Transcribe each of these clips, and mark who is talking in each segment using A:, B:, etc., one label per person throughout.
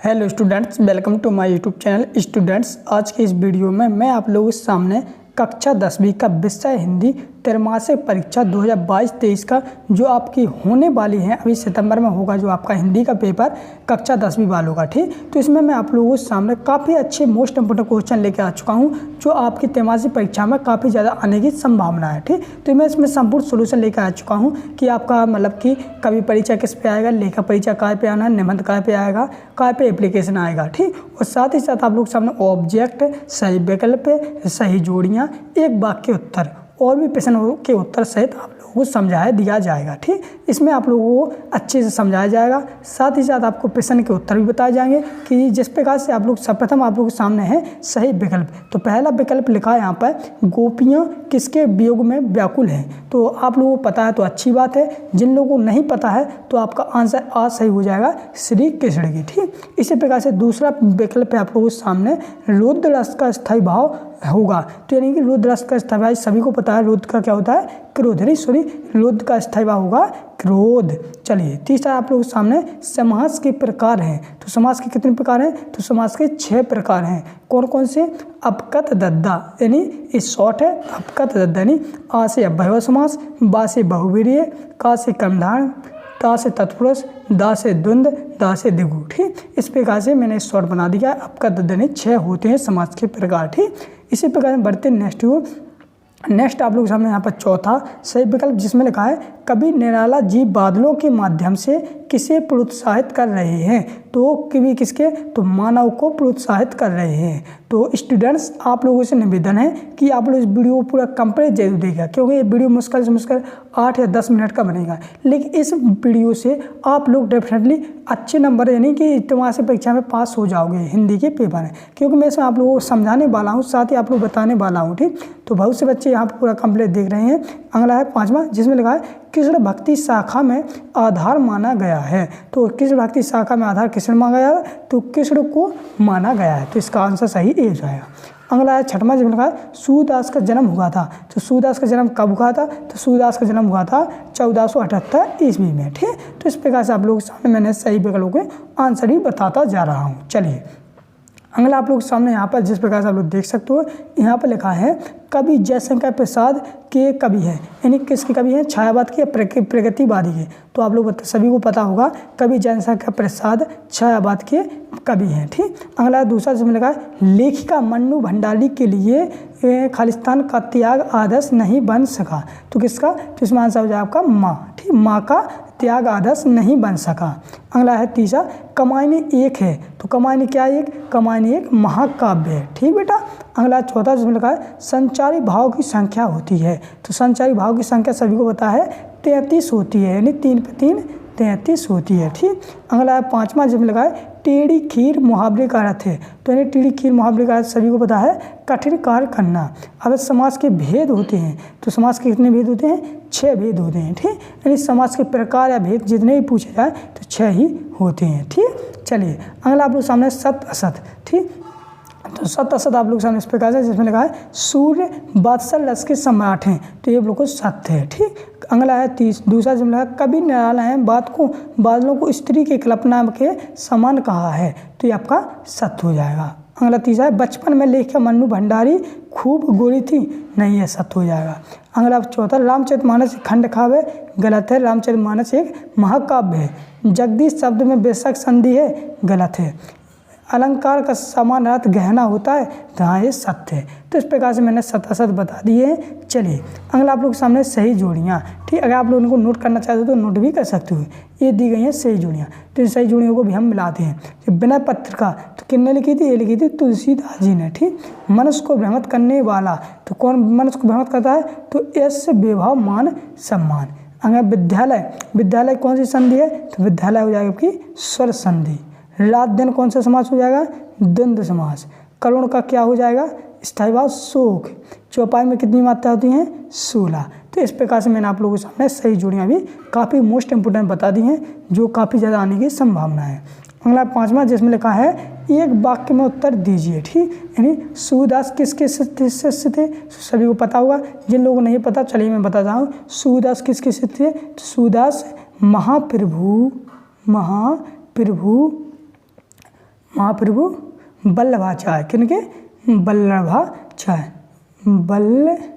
A: Hello students, welcome to my YouTube channel. Students, आज के इस वीडियो में मैं आप लोगों के सामने कक्षा 10वीं का विषय हिंदी त्रैमासिक परीक्षा 2022-23 का जो आपकी होने वाली है, अभी सितंबर में होगा जो आपका हिंदी का पेपर कक्षा 10वीं वालों का। ठीक, तो इसमें मैं आप लोगों के सामने काफ़ी अच्छे मोस्ट इंपोर्टेंट क्वेश्चन लेके आ चुका हूं जो आपकी त्रैमासिक परीक्षा में काफ़ी ज़्यादा आने की संभावना है। ठीक, तो मैं इसमें संपूर्ण सोल्यूशन लेकर आ चुका हूँ कि आपका मतलब कि कवि परिचय किस पे आएगा, लेखा परिचय काय पे आना, निबंध काय पे आएगा, काय पे एप्लीकेशन आएगा। ठीक, और साथ ही साथ आप लोग सामने ऑब्जेक्ट, सही विकल्प, सही जोड़ियाँ, एक वाक्य उत्तर और भी प्रश्नों के उत्तर सहित आप लोगों को समझाया दिया जाएगा। ठीक, इसमें आप लोगों को अच्छे से समझाया जाएगा। साथ ही साथ आपको प्रश्न के उत्तर भी बताए जाएंगे कि जिस प्रकार से आप लोग सर्वप्रथम आप लोगों के सामने है सही विकल्प। तो पहला विकल्प लिखा है यहाँ पर, गोपियाँ किसके वियोग में व्याकुल हैं। तो आप लोगों को पता है तो अच्छी बात है, जिन लोगों को नहीं पता है तो आपका आंसर आज सही हो जाएगा, श्री कृष्ण की। ठीक, इसी प्रकार से दूसरा विकल्प है आप लोगों के सामने, रुद्र रस का स्थायी भाव होगा। तो यानी कि रुद्र रस का स्थायी भाव सभी को पता है, रुद्र का क्या होता है, क्रोध, नहीं सॉरी, रुद्र का स्थायी भाव होगा क्रोध। चलिए, तीसरा आप लोगों के सामने समास के प्रकार हैं। तो समास के कितने प्रकार हैं? तो समास के 6 प्रकार हैं। कौन कौन से? अपकत दद्दा, यानी इस शॉर्ट है अपकत दद्दा, यानी आ से अव्ययभाव समास, बा से बहुवीर्य, का से कर्मधारय, ता से तत्पुरुष, दा से द्वंद्व, दा से द्विगु। ठीक, इस प्रकार से मैंने शॉर्ट बना दिया। अपकत दद्दा ने 6 होते हैं समास के प्रकार। ठीक, इसी प्रकार से बढ़ते नेक्स्ट आप लोग सामने यहाँ पर चौथा सही विकल्प जिसमें लिखा है, कवि निराला जी बादलों के माध्यम से किसे प्रोत्साहित कर रहे हैं। तो कवि किसके? तो मानव को प्रोत्साहित कर रहे हैं। तो स्टूडेंट्स, आप लोगों से निवेदन है कि आप लोग इस वीडियो को पूरा कंप्लीट जरूर देखिएगा, क्योंकि ये वीडियो मुश्किल से मुश्किल 8 या 10 मिनट का बनेगा। लेकिन इस वीडियो से आप लोग डेफिनेटली अच्छे नंबर, यानी कि त्रैमासिक परीक्षा में पास हो जाओगे हिंदी के पेपर में, क्योंकि मैं इसमें आप लोगों को समझाने वाला हूँ, साथ ही आप लोग बताने वाला हूँ। ठीक, तो बहुत से बच्चे यहाँ पर पूरा कंप्लीट देख रहे हैं। अगला है 5वां, जिसमें लिखा है कृष्ण भक्ति शाखा में आधार माना गया है। तो कृष्ण भक्ति शाखा में आधार कृष्ण माना गया है, तो कृष्ण को माना गया है। तो इसका आंसर सही ए जाएगा। अगला है 6वां, जिसमें लिखा है सूरदास का जन्म हुआ था। तो सूरदास का जन्म कब हुआ था? तो सूरदास का जन्म हुआ था 1478 ईस्वी में। ठीक, तो इस प्रकार से आप लोगों के सामने मैंने सही विकल्पों के आंसर ही बताता जा रहा हूँ। चलिए, अगला आप लोग सामने यहाँ पर जिस प्रकार से आप लोग देख सकते हो, यहाँ पर लिखा है कवि जयशंकर प्रसाद के कवि है, यानी किसके कवि हैं? छायावाद के, प्रगतिवादी के। तो आप लोग सभी को पता होगा कवि जयशंकर प्रसाद छायावाद के कवि हैं। ठीक, अगला दूसरा जिसमें लिखा है लेखिका मन्नू भंडारी के लिए खालिस्तान का त्याग आदर्श नहीं बन सका। तो किसका? तो इसमें आंसर हो जाएगा आपका माँ। ठीक, माँ का त्याग आदर्श नहीं बन सका। अगला है तीसरा, कमायनी एक है। तो कमायनी क्या है? एक कमायनी एक महाकाव्य है। ठीक बेटा। अगला चौथा जिसमें लिखा है संचारी भाव की संख्या होती है। तो संचारी भाव की संख्या सभी को पता है 33 होती है, यानी 3 पे 3 33 होती है। ठीक, अगला है 5वां जिसमें लिखा है टेढ़ी खीर मुहावरे का अर्थ है। तो यानी टेढ़ी खीर मुहावरे का अर्थ सभी को पता है कठिन कार्य करना। अब समास के भेद होते हैं। तो समास के कितने भेद होते हैं? 6 भेद होते हैं। ठीक, यानी समास के प्रकार या भेद जितने भी पूछे जाए तो 6 ही होते हैं। ठीक, चलिए अगला आप लोग सामने सत्य असत। ठीक, तो सत्य असत आप लोग सामने इस प्रकार से जिसमें लिखा है सूर्य बादशाह रस के सम्राट हैं। तो ये बिल्कुल सत्य है। ठीक, अगला है दूसरा जिसमें लिखा है कवि निराला है बादलों को स्त्री की कल्पना के समान कहा है। तो ये आपका सत्य हो जाएगा। अगला तीसरा है बचपन में लेखिका मन्नू भंडारी खूब गोरी थी। नहीं, है सत्य हो जाएगा। अगला चौथा, रामचरितमानस खंड काव्य गलत है। रामचरितमानस एक महाकाव्य है। जगदीश शब्द में बेशक संधि है। गलत है। अलंकार का समान अर्थ गहना होता है। तो हाँ, ये सत्य है। तो इस प्रकार से मैंने सत्य असत बता दिए हैं। चलिए अगला आप लोग के सामने सही जोड़ियाँ। ठीक, अगर आप लोग इनको नोट करना चाहते हो तो नोट भी कर सकते हो। ये दी गई हैं सही जोड़ियाँ। तो इन सही जोड़ियों को भी हम मिलाते हैं। बिना पत्र का तो किसने लिखी थी? ये लिखी थी तुलसीदास जी ने। ठीक, मनुष्य को भ्रमित करने वाला, तो कौन मनुष्य को भ्रमित करता है? तो यश विभव मान सम्मान। अगर विद्यालय कौन सी संधि है? तो विद्यालय हो जाएगा आपकी स्वर संधि। रात दिन कौन सा समास हो जाएगा? द्वंद्व समास। करुण का क्या हो जाएगा? स्थायी भाव शोक। चौपाई में कितनी मात्रा होती हैं? 16। तो इस प्रकार से मैंने आप लोगों के सामने सही जोड़ियाँ भी काफ़ी मोस्ट इंपोर्टेंट बता दी हैं, जो काफ़ी ज़्यादा आने की संभावना है। अगला 5वां जिसमें लिखा है एक वाक्य में उत्तर दीजिए। ठीक, यानी सूरदास किसके शिष्य थे? सभी को पता होगा। जिन लोगों को नहीं पता, चलिए मैं बताता हूँ। सूरदास किसके शिष्य थे? तो सूरदास महाप्रभु महाप्रभु वल्लभाचार्य, किनके? वल्लभाचार्य, वल्लभाचार्य।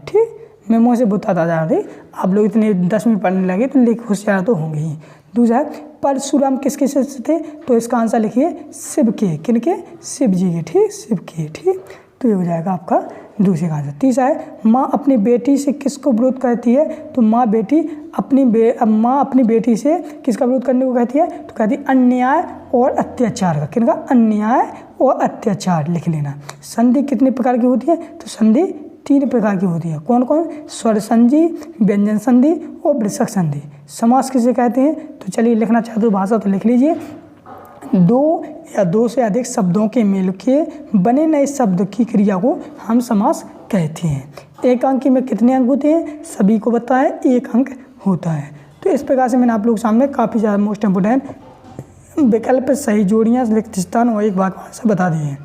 A: ठीक, मैं मुँह से बताता जा रही, आप लोग इतने 10वीं पढ़ने लगे तो लिख होशियार तो होंगे ही। दूसरा है परशुराम किसके शिष्य थे? तो इसका आंसर लिखिए शिव के, किनके? शिव जी के। ठीक, शिव के। ठीक, तो ये हो जाएगा आपका दूसरे का आंसर। तीसरा है माँ अपनी बेटी से किसको विरोध करती है? तो माँ अपनी बेटी से किसका विरोध करने को कहती है? तो कहती है अन्याय और अत्याचार का। किनका? अन्याय और अत्याचार लिख लेना। संधि कितने प्रकार की होती है? तो संधि 3 प्रकार की होती है। कौन कौन? स्वर संधि, व्यंजन संधि और वृषक संधि। समास किसे कहते हैं? तो चलिए लिखना चाहते हो भाषा तो लिख लीजिए। 2 या 2 से अधिक शब्दों के मेल के बने नए शब्द की क्रिया को हम समास कहते हैं। एक अंक में कितने अंक होते हैं? सभी को बताएं, 1 अंक होता है। तो इस प्रकार से मैंने आप लोगों के सामने काफ़ी ज़्यादा मोस्ट इंपोर्टेंट विकल्प, सही जोड़ियाँ, रिक्त स्थान और एक वाक्य से बता दिए हैं।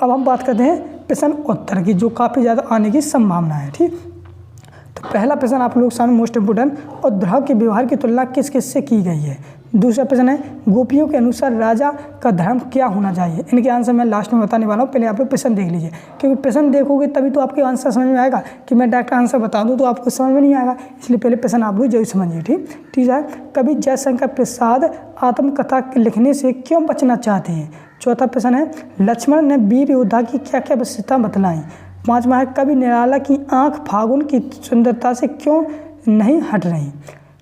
A: अब हम बात करते हैं प्रश्न उत्तर की, जो काफ़ी ज़्यादा आने की संभावना है। ठीक, तो पहला प्रश्न आप लोग सामने मोस्ट इंपोर्टेंट, उद्धव के व्यवहार की तुलना किस किस से की गई है? दूसरा प्रश्न है गोपियों के अनुसार राजा का धर्म क्या होना चाहिए? इनके आंसर मैं लास्ट में बताने वाला हूँ, पहले आप लोग प्रश्न देख लीजिए, क्योंकि प्रश्न देखोगे तभी तो आपके आंसर समझ में आएगा। कि मैं डायरेक्ट आंसर बता दूँ तो आपको समझ में नहीं आएगा, इसलिए पहले प्रश्न आप लोग जरूर समझिए। ठीक, तीसरा है कवि जयशंकर प्रसाद आत्मकथा लिखने से क्यों बचना चाहते हैं? चौथा प्रश्न है लक्ष्मण ने वीर योद्धा की क्या क्या विशेषता बतलाई? पांचवा है कवि निराला की आंख फागुन की सुंदरता से क्यों नहीं हट रही?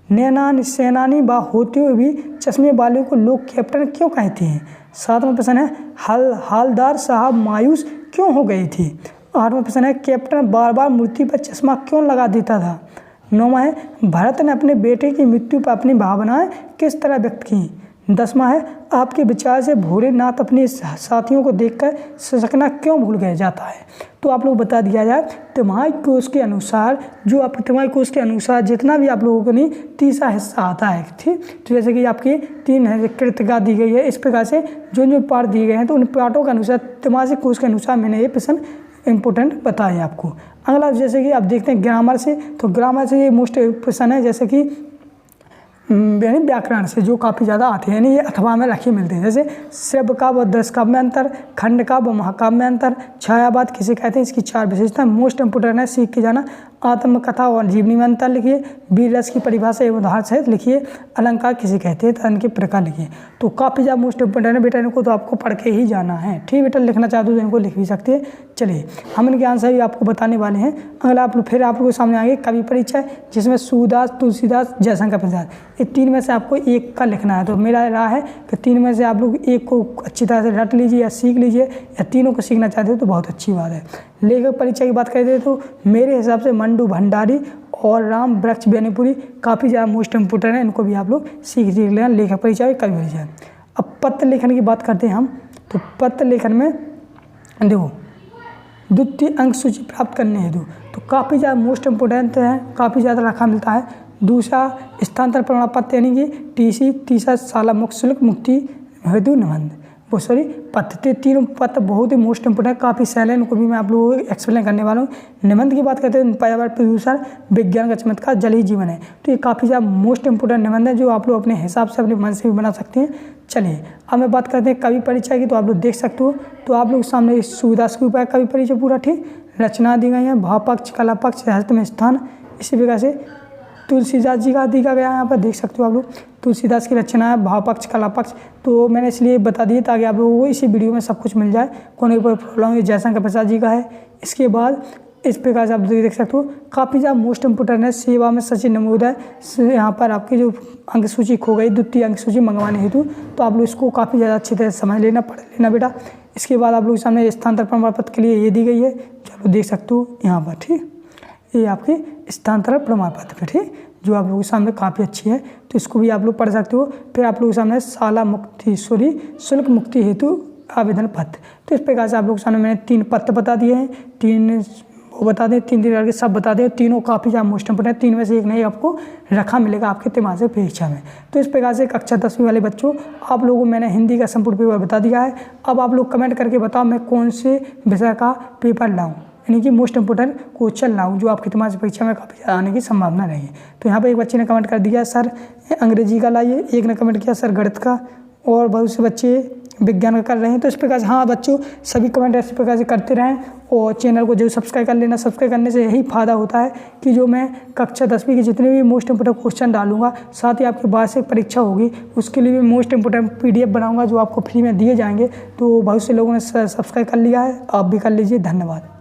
A: नैना सेनानी बा होते हुए भी चश्मे वाले को लोग कैप्टन क्यों कहते हैं? सातवां प्रश्न है हालदार साहब मायूस क्यों हो गई थी? आठवां प्रश्न है कैप्टन बार बार मूर्ति पर चश्मा क्यों लगा देता था? नौवां है भरत ने अपने बेटे की मृत्यु पर अपनी भावनाएं किस तरह व्यक्त की? 10वां है आपके विचार से भोलेनाथ अपने साथियों को देखकर ससकना क्यों भूल गए जाता है? तो आप लोग बता दिया जाए तिमाही कोष के अनुसार, जो आप तिमाही कोष के अनुसार जितना भी आप लोगों को नहीं तीसरा हिस्सा आता है। ठीक, तो जैसे कि आपकी 3 है कृतिका दी गई है, इस प्रकार से जो पार्ट दिए गए हैं तो उन पार्टों के अनुसार तिमाही कोष के अनुसार मैंने ये प्रश्न इंपोर्टेंट बताए आपको। अगला जैसे कि आप देखते हैं ग्रामर से, तो ग्रामर से ये मोस्ट प्रश्न है, जैसे कि यानी व्याकरण से जो काफ़ी ज़्यादा आते हैं, यानी ये अथवा में रखे मिलते हैं। जैसे श्रव्य काव्य और दृश्य काव्य में अंतर, खंड काव्य और महाकाव्य में अंतर, छायावाद किसे कहते हैं, इसकी 4 विशेषता मोस्ट इंपोर्टेंट है, सीख के जाना। आत्मकथा और जीवनी में अंतर लिखिए, वीर रस की परिभाषा एवं उदाहरण सहित लिखिए, अलंकार किसे कहते हैं, तन के प्रकार लिखिए। तो काफ़ी ज़्यादा मोस्ट इंपोर्टेंट है बेटा, इनको तो आपको पढ़ के ही जाना है। ठीक बेटा, लिखना चाहते हो तो इनको लिख भी सकते हैं। चलिए हम इनके आंसर भी आपको बताने वाले हैं। अगला आप फिर आप लोगों के सामने आएंगे कवि परिचय, जिसमें सूरदास, तुलसीदास, जयशंकर प्रसाद, ये 3 में से आपको एक का लिखना है। तो मेरा राय है कि 3 में से आप लोग एक को अच्छी तरह से रट लीजिए या सीख लीजिए, या तीनों को सीखना चाहते हो तो बहुत अच्छी बात है। लेखक परिचय की बात करें तो मेरे हिसाब से मंडू भंडारी और राम वृक्ष बेनीपुरी काफ़ी ज़्यादा मोस्ट इंपोर्टेंट है, इनको भी आप लोग सीख लेना, लेखक परिचय, कवि परिचय। अब पत्र लेखन की बात करते हैं हम, तो पत्र लेखन में देखो द्वितीय अंक सूची प्राप्त करने हेतु तो काफ़ी ज़्यादा मोस्ट इंपोर्टेंट है, काफ़ी ज़्यादा रखा मिलता है। दूसरा स्थानांतरण प्रमाण पत्र यानी कि टीसी, तीसरा शाला मुक्त शुल्क मुक्ति हेतु निबंध, वो सॉरी पत्र, 3 पत्र बहुत ही मोस्ट इंपोर्टेंट, काफ़ी सैल है, इनको भी मैं आप लोगों को एक्सप्लेन करने वाला हूँ। निबंध की बात करते हैं पर्यावरण प्रदूषण विज्ञान का चमत्कार जल ही जीवन है, तो ये काफ़ी ज़्यादा मोस्ट इंपोर्टेंट निबंध है जो आप लोग अपने हिसाब से अपने मन से भी बना सकते हैं। चलिए अब मैं बात करते हैं कवि परिचय की, तो आप लोग देख सकते हो, तो आप लोग सामने सूरदास के ऊपर कवि परिचय पूरा। ठीक, रचना दी गई है, भाव पक्ष, कला पक्ष, साहित्य में स्थान, इसी प्रकार से तुलसीदास जी का दिया गया है, यहाँ पर देख सकते हो आप लोग, तुलसीदास की रचना है, भाव पक्ष, कला पक्ष, तो मैंने इसलिए बता दिए ताकि आप लोगों को इसी वीडियो में सब कुछ मिल जाए, कोई प्रॉब्लम। ये जयशंकर प्रसाद जी का है। इसके बाद इस प्रकार से आप देख सकते हो, काफ़ी ज़्यादा मोस्ट इंपोर्टेंट है, सेवा में सचिन नमोदय, यहाँ पर आपकी जो अंक सूची खो गई, द्वितीय अंक सूची मंगवाने हेतु, तो आप लोग इसको काफ़ी ज़्यादा अच्छी तरह समझ लेना, पढ़ लेना बेटा। इसके बाद आप लोग सामने स्थानांतरण प्रमाण पत्र के लिए ये दी गई है, जो आप लोग देख सकते हो यहाँ पर। ठीक, ये आपके स्थानांतरण प्रमाण पत्र पे, ठीक, जो आप लोगों के सामने काफ़ी अच्छी है, तो इसको भी आप लोग पढ़ सकते हो। फिर आप लोगों के सामने शाला मुक्ति शुल्क मुक्ति हेतु आवेदन पत्र, तो इस प्रकार से आप लोगों के सामने मैंने 3 पत्र बता दिए हैं, 3 वो बता दें, 3 करके सब बता दें, तीनों काफ़ी ज़्यादा मोस्ट इंपोर्टेंट है, 3 में से एक नहीं आपको रखा मिलेगा आपके तिमाही परीक्षा में। तो इस प्रकार से कक्षा 10वीं वाले बच्चों, आप लोगों को मैंने हिंदी का संपूर्ण पेपर बता दिया है। अब आप लोग कमेंट करके बताओ मैं कौन से विषय का पेपर लाऊँ, यानी कि मोस्ट इंपोर्टेंट क्वेश्चन ना हो जो आपकी तुम्हारी परीक्षा में काफ़ी ज़्यादा आने की संभावना नहीं है। तो यहाँ पर एक बच्चे ने कमेंट कर दिया सर अंग्रेजी का लाइए, एक ने कमेंट किया सर गणित का, और बहुत से बच्चे विज्ञान का कर रहे हैं। तो इस प्रकार से हाँ बच्चों सभी कमेंट इस प्रकार से करते रहें और चैनल को जरूर सब्सक्राइब कर लेना। सब्सक्राइब करने से यही फ़ायदा होता है कि जो मैं कक्षा 10वीं के जितने भी मोस्ट इंपोर्टेंट क्वेश्चन डालूंगा, साथ ही आपकी वार्षिक परीक्षा होगी उसके लिए भी मोस्ट इंपोर्टेंट PDF बनाऊंगा जो आपको फ्री में दिए जाएंगे। तो बहुत से लोगों ने सब्सक्राइब कर लिया है, आप भी कर लीजिए। धन्यवाद।